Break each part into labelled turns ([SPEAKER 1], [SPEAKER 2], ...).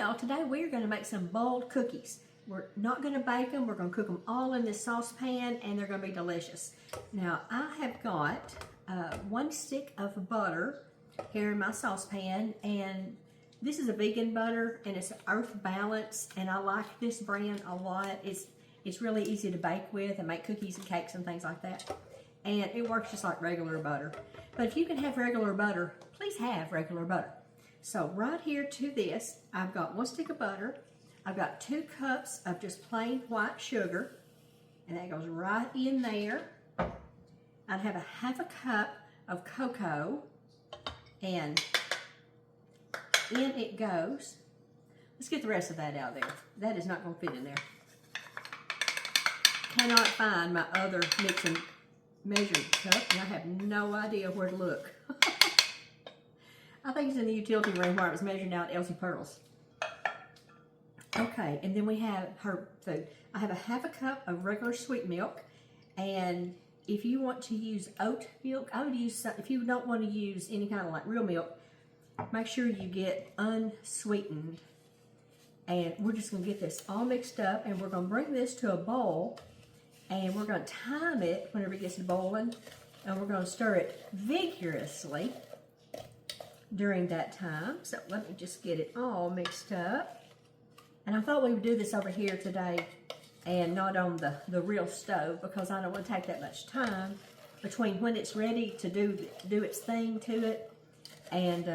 [SPEAKER 1] y'all, today we're going to make some boiled cookies. We're not going to bake them, we're going to cook them all in this saucepan and they're going to be delicious. Now I have got 1 stick of butter here in my saucepan, and this is a vegan butter and it's Earth Balance, and I like this brand a lot. It's really easy to bake with and make cookies and cakes and things like that. And it works just like regular butter. But if you can have regular butter, please have regular butter. So right here to this, I've got 1 stick of butter. I've got 2 cups of just plain white sugar, and that goes right in there. I have a 1/2 cup of cocoa, and in it goes. Let's get the rest of that out of there. That is not going to fit in there. Cannot find my other mix and measuring cup, and I have no idea where to look. I think it's in the utility room where I was measuring out Elsie Pearls. Okay, and then we have her food. I have a 1/2 cup of regular sweet milk, and if you want to use oat milk, I would use some. If you don't want to use any kind of like real milk, make sure you get unsweetened. And we're just going to get this all mixed up, and we're going to bring this to a boil, and we're going to time it whenever it gets to boiling, and we're going to stir it vigorously during that time. So let me just get it all mixed up. And I thought we would do this over here today and not on the real stove, because I don't want to take that much time between when it's ready to do its thing to it and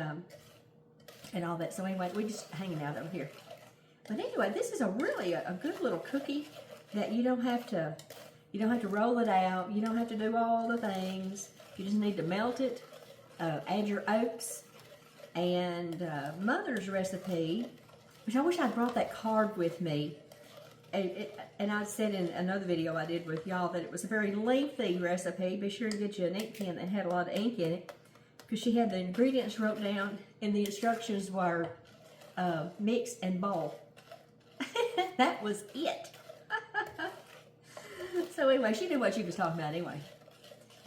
[SPEAKER 1] all that. So anyway, we're just hanging out over here. But anyway, this is really a good little cookie that you don't have to roll it out. You don't have to do all the things. You just need to melt it, add your oats, and Mother's recipe, which I wish I'd brought that card with me. And I said in another video I did with y'all that it was a very lengthy recipe. Be sure to get you an ink pen that had a lot of ink in it, because she had the ingredients wrote down and the instructions were mix and boil. That was it. So anyway, she knew what she was talking about anyway.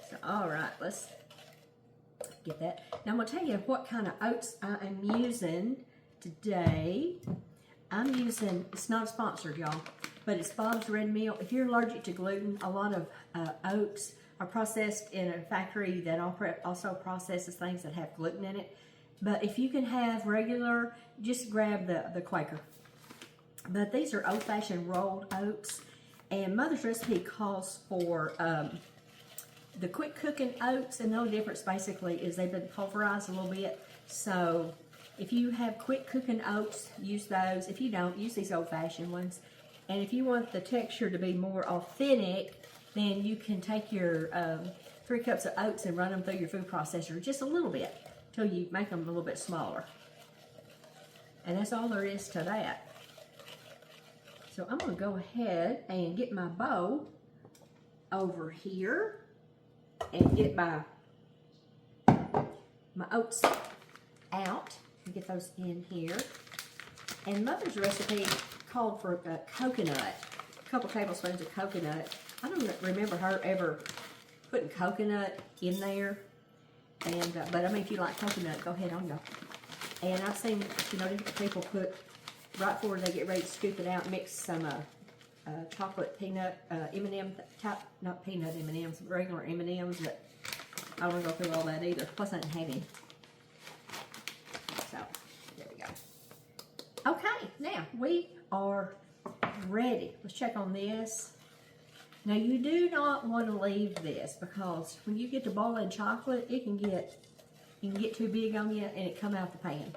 [SPEAKER 1] So all right, let's get that. Now I'm going to tell you what kind of oats I am using today. I'm using, it's not sponsored, y'all, but it's Bob's Red Mill. If you're allergic to gluten, a lot of oats are processed in a factory that also processes things that have gluten in it. But if you can have regular, just grab the Quaker. But these are old-fashioned rolled oats, and Mother's recipe calls for the quick cooking oats, and the only difference basically is they've been pulverized a little bit. So if you have quick cooking oats, use those. If you don't, use these old-fashioned ones. And if you want the texture to be more authentic, then you can take your 3 cups of oats and run them through your food processor just a little bit till you make them a little bit smaller. And that's all there is to that. So I'm going to go ahead and get my bowl over here and get my oats out and get those in here. And Mother's recipe called for coconut, a couple tablespoons of coconut. I don't remember her ever putting coconut in there. And but I mean, if you like coconut, go ahead on go. And I've seen, different people put, right before they get ready to scoop it out, mix some chocolate peanut M&M type, not peanut M&Ms, regular M&Ms, but I don't want to go through all that either. Plus I didn't have any. So, there we go. Okay, now we are ready. Let's check on this. Now you do not want to leave this, because when you get to boiling chocolate, it can get too big on you and it come out the pan.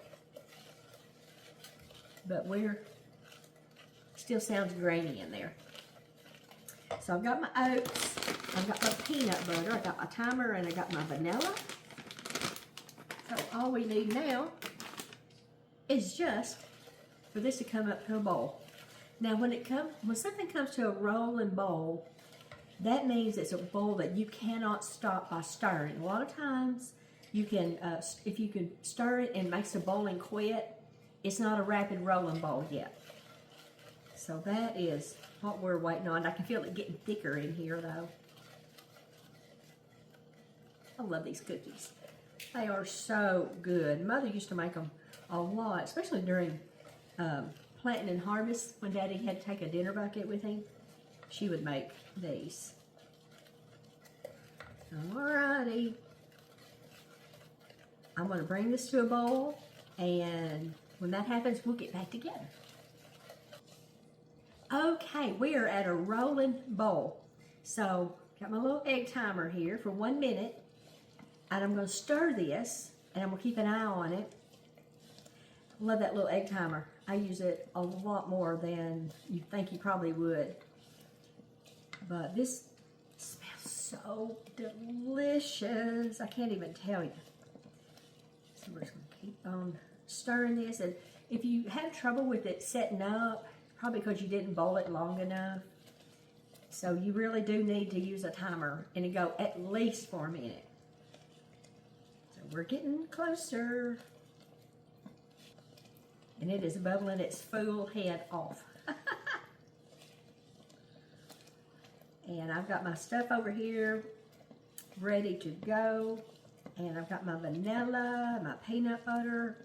[SPEAKER 1] But still sounds grainy in there. So I've got my oats, I've got my peanut butter, I got my timer, and I got my vanilla. So all we need now is just for this to come up to a boil. Now when something comes to a rolling boil, that means it's a bowl that you cannot stop by stirring. A lot of times you can, if you can stir it and makes the boiling quit, it's not a rapid rolling bowl yet. So that is what we're waiting on. I can feel it getting thicker in here though. I love these cookies. They are so good. Mother used to make them a lot, especially during planting and harvest, when Daddy had to take a dinner bucket with him, she would make these. Alrighty. I'm going to bring this to a boil, and when that happens, we'll get back together. Okay, we are at a rolling boil. So, got my little egg timer here for 1 minute, and I'm going to stir this, and I'm going to keep an eye on it. Love that little egg timer. I use it a lot more than you think you probably would. But this smells so delicious. I can't even tell you. So we're just going to keep on stirring this. And if you have trouble with it setting up, probably because you didn't boil it long enough. So you really do need to use a timer and it go at least for a minute. So we're getting closer. And it is bubbling its full head off. And I've got my stuff over here ready to go. And I've got my vanilla, my peanut butter.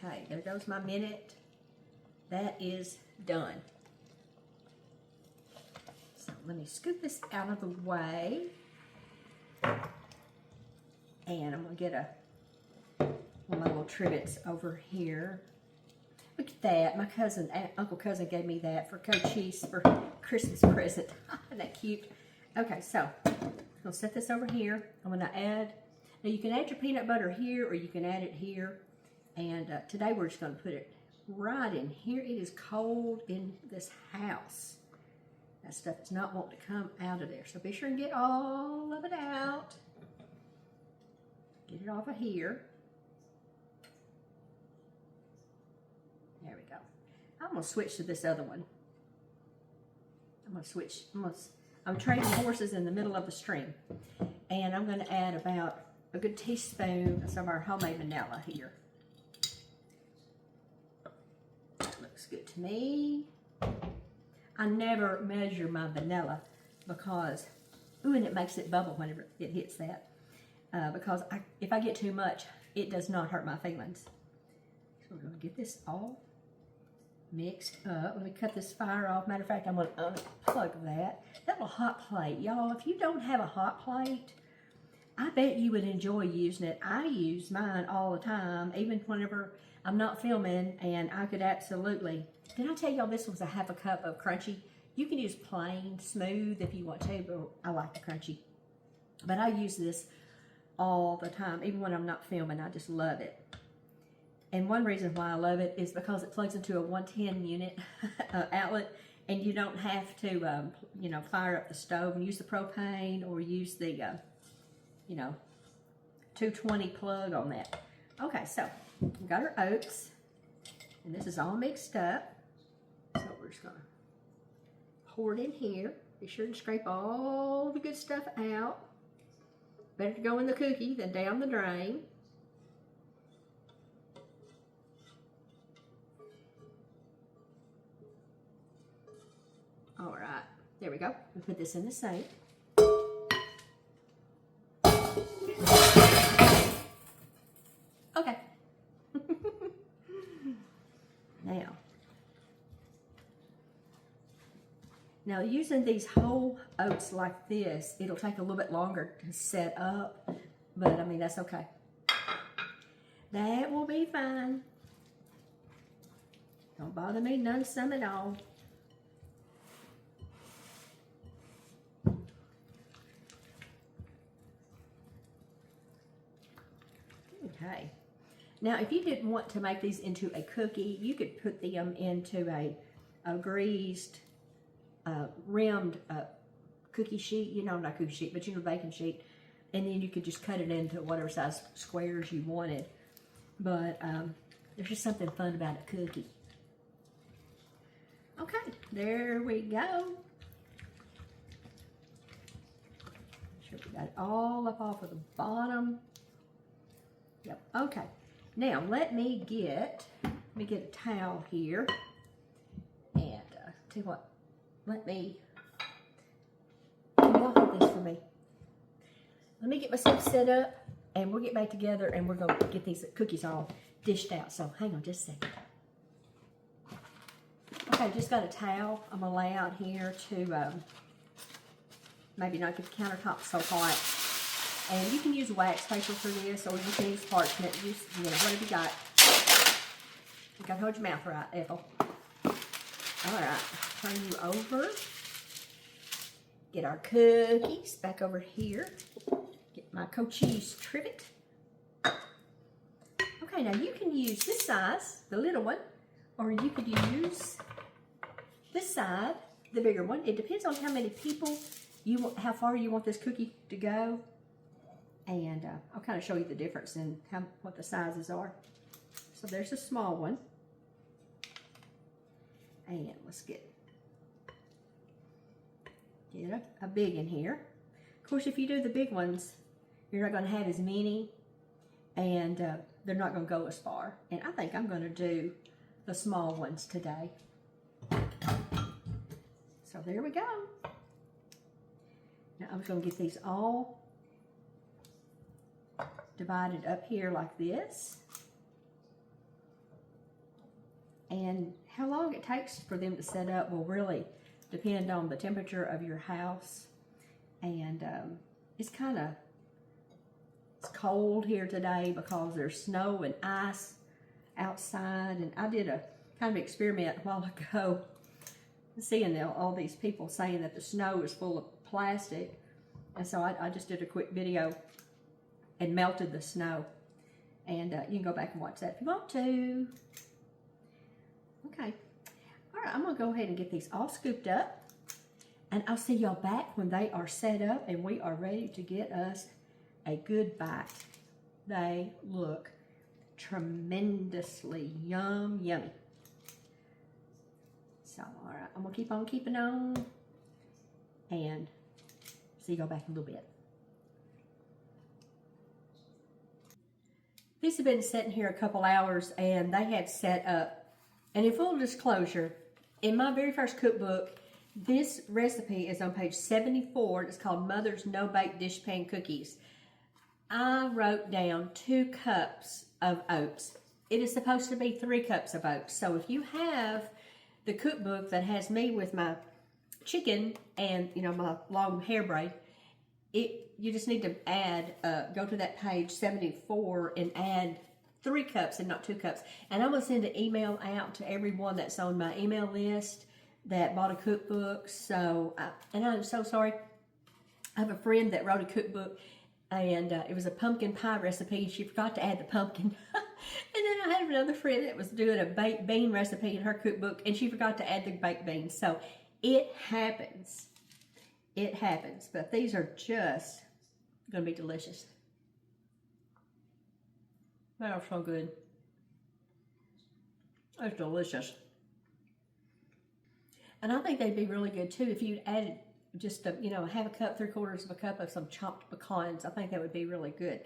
[SPEAKER 1] Okay, there goes my minute. That is done. So let me scoop this out of the way. And I'm going to get one of my little trivets over here. Look at that. My cousin, Uncle Cousin gave me that for Cochise for Christmas present. Isn't that cute? Okay, so I'm going to set this over here. I'm going to add, now you can add your peanut butter here or you can add it here. And today we're just going to put it right in here. It is cold in this house. That stuff does not want to come out of there. So be sure and get all of it out. Get it off of here. There we go. I'm going to switch to this other one. I'm trading horses in the middle of the stream. And I'm going to add about a good teaspoon of some of our homemade vanilla here. Looks good to me. I never measure my vanilla because, ooh, and it makes it bubble whenever it hits that. Because if I get too much, it does not hurt my feelings. So we're going to get this all mixed up. Let me cut this fire off. Matter of fact, I'm going to unplug that. That little hot plate, y'all, if you don't have a hot plate, I bet you would enjoy using it. I use mine all the time, even whenever I'm not filming, and I could absolutely... Did I tell y'all this was a half a cup of crunchy? You can use plain, smooth if you want to, but I like the crunchy. But I use this all the time, even when I'm not filming. I just love it. And one reason why I love it is because it plugs into a 110 unit outlet, and you don't have to, you know, fire up the stove and use the propane or use the, you know, 220 plug on that. Okay, so we've got our oats, and this is all mixed up. So we're just gonna pour it in here. Be sure to scrape all the good stuff out. Better to go in the cookie than down the drain. All right, there we go. We put this in the sink. Okay. Now using these whole oats like this, it'll take a little bit longer to set up, but I mean, that's okay. That will be fine. Don't bother me none some at all. Okay. Now, if you didn't want to make these into a cookie, you could put them into a greased, rimmed cookie sheet. You know, not cookie sheet, but you know, baking sheet. And then you could just cut it into whatever size squares you wanted. But there's just something fun about a cookie. Okay, there we go. Make sure we got it all up off of the bottom. Yep, okay. Now, let me get a towel here, and tell you what, let me, can y'all hold this for me? Let me get myself set up, and we'll get back together, and we're going to get these cookies all dished out, so hang on just a second. Okay, just got a towel I'm gonna lay out here to maybe not get the countertop so hot. And you can use wax paper for this, or you can use parchment, use, you know, whatever you got. You gotta hold your mouth right, Ethel. Alright, turn you over. Get our cookies back over here. Get my co-cheese trivet. Okay, now you can use this size, the little one, or you could use this side, the bigger one. It depends on how many people you want, how far you want this cookie to go. And I'll kind of show you the difference in what the sizes are. So there's a small one. And let's get a big in here. Of course, if you do the big ones, you're not going to have as many, and they're not going to go as far. And I think I'm going to do the small ones today. So there we go. Now I'm just going to get these all divided up here like this. And how long it takes for them to set up will really depend on the temperature of your house. And it's cold here today because there's snow and ice outside. And I did a kind of experiment a while ago, seeing all these people saying that the snow is full of plastic. And so I just did a quick video and melted the snow. And you can go back and watch that if you want to. Okay. All right, I'm going to go ahead and get these all scooped up. And I'll see y'all back when they are set up and we are ready to get us a good bite. They look tremendously yummy. So, all right, I'm going to keep on keeping on. And see y'all back in a little bit. These have been sitting here a couple hours and they have set up. And in full disclosure, in my very first cookbook, this recipe is on page 74. It's called Mother's No-Bake Dish Pan Cookies. I wrote down 2 cups of oats. It is supposed to be 3 cups of oats. So if you have the cookbook that has me with my chicken and, you know, my long hair braid, you just need to add, go to that page 74 and add 3 cups and not 2 cups. And I'm going to send an email out to everyone that's on my email list that bought a cookbook. So, and I'm so sorry. I have a friend that wrote a cookbook, and it was a pumpkin pie recipe. She forgot to add the pumpkin. And then I have another friend that was doing a baked bean recipe in her cookbook, and she forgot to add the baked beans. So it happens. It happens. But these are just going to be delicious. They are so good. It's delicious. And I think they'd be really good too if you added just a, you know, half a cup, 3/4 of a cup of some chopped pecans. I think that would be really good.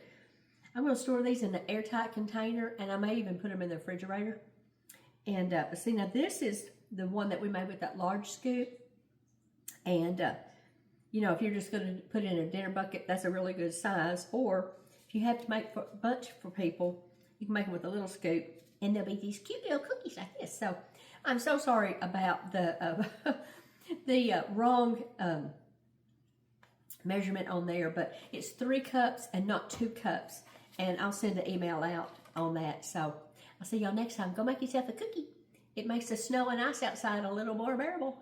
[SPEAKER 1] I'm going to store these in an airtight container, and I may even put them in the refrigerator. And see, now this is the one that we made with that large scoop. And you know, if you're just going to put it in a dinner bucket, that's a really good size. Or if you have to make a bunch for people, you can make them with a little scoop, and there'll be these cute little cookies like this. So I'm so sorry about the wrong measurement on there, but it's 3 cups and not 2 cups. And I'll send an email out on that. So I'll see y'all next time. Go make yourself a cookie. It makes the snow and ice outside a little more bearable.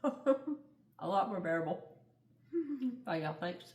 [SPEAKER 1] A lot more bearable. Bye, y'all. Thanks.